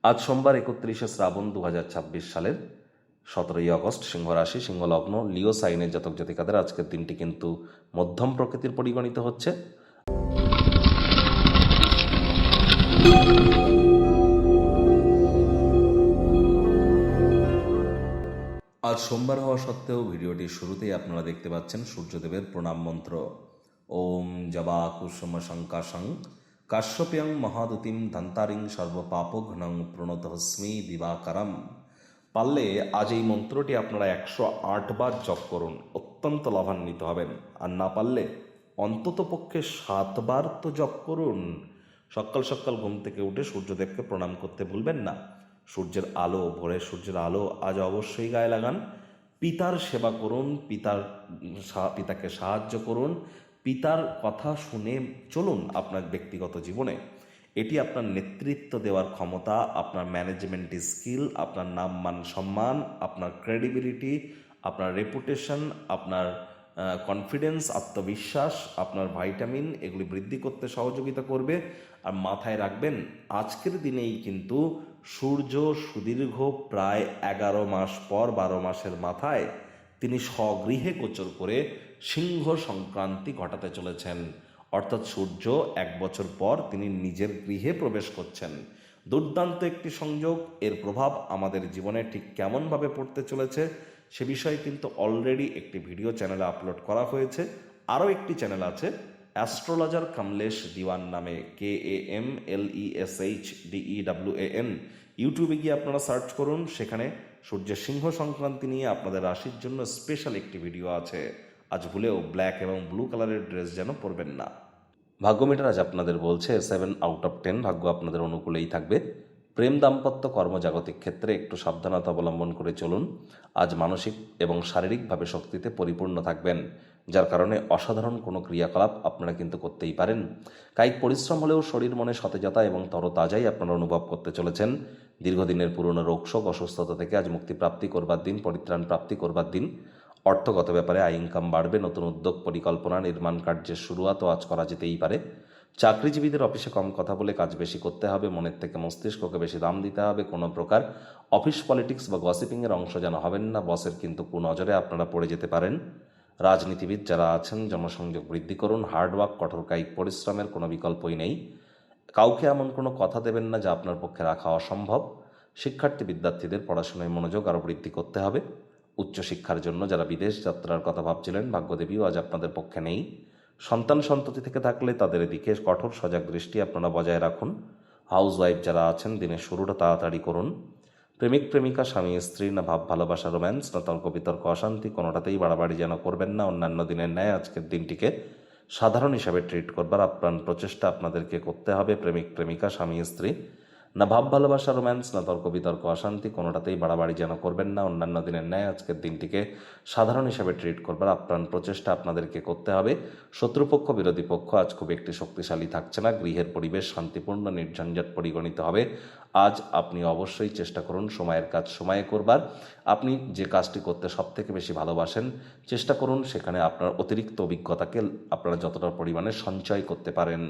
আজ সোমবার 31শে শ্রাবণ 2026 সালের 17ই আগস্ট, সিংহ রাশি, সিংহ লগ্ন, লিও সাইনের জাতক জাতিকাদের আজকের দিনটি কিন্তু মধ্যম প্রকৃতির পরিগণিত হচ্ছে। আজ সোমবার হওয়া সত্ত্বেও ভিডিওটির শুরুতেই আপনারা দেখতে পাচ্ছেন সূর্যদেবের প্রণাম মন্ত্র। ওম জবা কুসুম শঙ্কাশং কাশ্যপ্যং মহাদুতিম ধন্তারিং সর্বপাপঘ্নং প্রণতহস্মি দিবাকারম। পারলে আজ এই মন্ত্রটি আপনারা 108 বার জপ করুন, অত্যন্ত লাভান্বিত হবেন। আর না পারলে অন্তত পক্ষে 7 বার তো জপ করুন। সকাল সকাল ঘুম থেকে উঠে সূর্যদেবকে প্রণাম করতে ভুলবেন না। সূর্যের আলো, ভোরের সূর্যের আলো আজ অবশ্যই গায়ে লাগান। পিতার সেবা করুন, পিতাকে সাহায্য করুন, পিতার কথা শুনে চলুন আপনার ব্যক্তিগত জীবনে। এটি আপনার নেতৃত্ব দেওয়ার ক্ষমতা, আপনার ম্যানেজমেন্ট স্কিল, আপনার নাম মান সম্মান, আপনার ক্রেডিবিলিটি, আপনার রেপুটেশন, আপনার কনফিডেন্স, আত্মবিশ্বাস, আপনার ভাইটামিন এগুলি বৃদ্ধি করতে সহযোগিতা করবে। আর মাথায় রাখবেন, আজকের দিনেই কিন্তু সূর্য সুদীর্ঘ প্রায় 11 মাস পর 12 মাসের মাথায় তিনি স্বগৃহে গোচর করে সিংহ সংক্রান্তি ঘটাতে চলেছেন। অর্থাৎ সূর্য 1 বছর পর তিনি নিজের গৃহে প্রবেশ করছেন। দুর্দান্ত একটি সংযোগ। এর প্রভাব আমাদের জীবনে ঠিক কেমনভাবে পড়তে চলেছে সে বিষয়ে কিন্তু অলরেডি একটি ভিডিও চ্যানেলে আপলোড করা হয়েছে। আরও একটি চ্যানেল আছে অ্যাস্ট্রোলজার কমলেশ দিওয়ান নামে, KAMLESHDEWAN। ইউটিউবে গিয়ে আপনারা সার্চ করুন, সেখানে সূর্যের সিংহ সংক্রান্তি নিয়ে আপনাদের রাশির জন্য স্পেশাল একটি ভিডিও আছে। আজ ভুলেও ব্ল্যাক এবং ব্লু কালারের ড্রেস যেন পরবেন না। ভাগ্যমিটার আজ আপনাদের বলছে 7 আউট অফ 10, ভাগ্য আপনাদের অনুকূলেই থাকবে। প্রেম, দাম্পত্য, কর্মজাগতিক ক্ষেত্রে একটু সাবধানতা অবলম্বন করে চলুন। আজ মানসিক এবং শারীরিকভাবে শক্তিতে পরিপূর্ণ থাকবেন, যার কারণে অসাধারণ কোনো ক্রিয়াকলাপ আপনারা কিন্তু করতেই পারেন। কায়িক পরিশ্রম হলেও শরীর মনে সতেজতা এবং তরতাজাই আপনারা অনুভব করতে চলেছেন। দীর্ঘদিনের পুরনো রোগশোক, অসুস্থতা থেকে আজ মুক্তিপ্রাপ্তি করবার দিন, পরিত্রাণ প্রাপ্তি করবার দিন। অর্থগত ব্যাপারে আয় ইনকাম বাড়বে। নতুন উদ্যোগ, পরিকল্পনা, নির্মাণ কার্যের শুরুয়াতও আজ করা যেতেই পারে। চাকরিজীবীদের অফিসে কম কথা বলে কাজ বেশি করতে হবে, মনের থেকে মস্তিষ্ককে বেশি দাম দিতে হবে। কোনো প্রকার অফিস পলিটিক্স বা গসিপিংয়ের অংশ যেন হবেন না, বসের কিন্তু কুনজরে আপনারা পড়ে যেতে পারেন। রাজনীতিবিদ যারা আছেন, জনসংযোগ বৃদ্ধি করুন। হার্ডওয়ার্ক, কঠোর কায়িক পরিশ্রমের কোনো বিকল্পই নেই। কাউকে এমন কোনো কথা দেবেন না যা আপনার পক্ষে রাখা অসম্ভব। শিক্ষার্থী বিদ্যার্থীদের পড়াশোনায় মনোযোগ আরও বৃদ্ধি করতে হবে। উচ্চশিক্ষার জন্য যারা বিদেশ যাত্রার কথা ভাবছিলেন, ভাগ্যদেবীও আজ আপনাদের পক্ষে নেই। সন্তান সন্ততি থেকে থাকলে তাদের দিকে কঠোর সজাগ দৃষ্টি আপনারা বজায় রাখুন। হাউসওয়াইফ যারা আছেন, দিনের শুরুটা তাড়াতাড়ি করুন। প্রেমিক প্রেমিকা, স্বামী স্ত্রী, না ভাব ভালোবাসা, রোম্যান্স, না তর্ক বিতর্ক, অশান্তি, কোনোটাতেই বাড়াবাড়ি যেন করবেন না। অন্যান্য দিনের ন্যায় আজকের দিনটিকে সাধারণ হিসাবে ট্রিট করবার আপ্রাণ প্রচেষ্টা আপনাদেরকে করতে হবে। প্রেমিক প্রেমিকা, স্বামী স্ত্রী, না ভাব ভালোবাসা, রোম্যান্স, না তর্ক বিতর্ক, অশান্তি, কোনোটাতেই বাড়াবাড়ি যেন করবেন না। অন্যান্য দিনের ন্যায় আজকের দিনটিকে সাধারণ হিসাবে ট্রিট করবার আপ্রাণ প্রচেষ্টা আপনাদেরকে করতে হবে। শত্রুপক্ষ, বিরোধী পক্ষ আজ খুব একটি শক্তিশালী থাকছে না। গৃহের পরিবেশ শান্তিপূর্ণ, নির্ঝঞ্ঝাট পরিগণিত হবে। আজ আপনি অবশ্যই চেষ্টা করুন সময়ের কাজ সময়ে করবার। আপনি যে কাজটি করতে সবথেকে বেশি ভালোবাসেন, চেষ্টা করুন সেখানে আপনার অতিরিক্ত অভিজ্ঞতাকে আপনারা যতটা পরিমাণে সঞ্চয় করতে পারেন।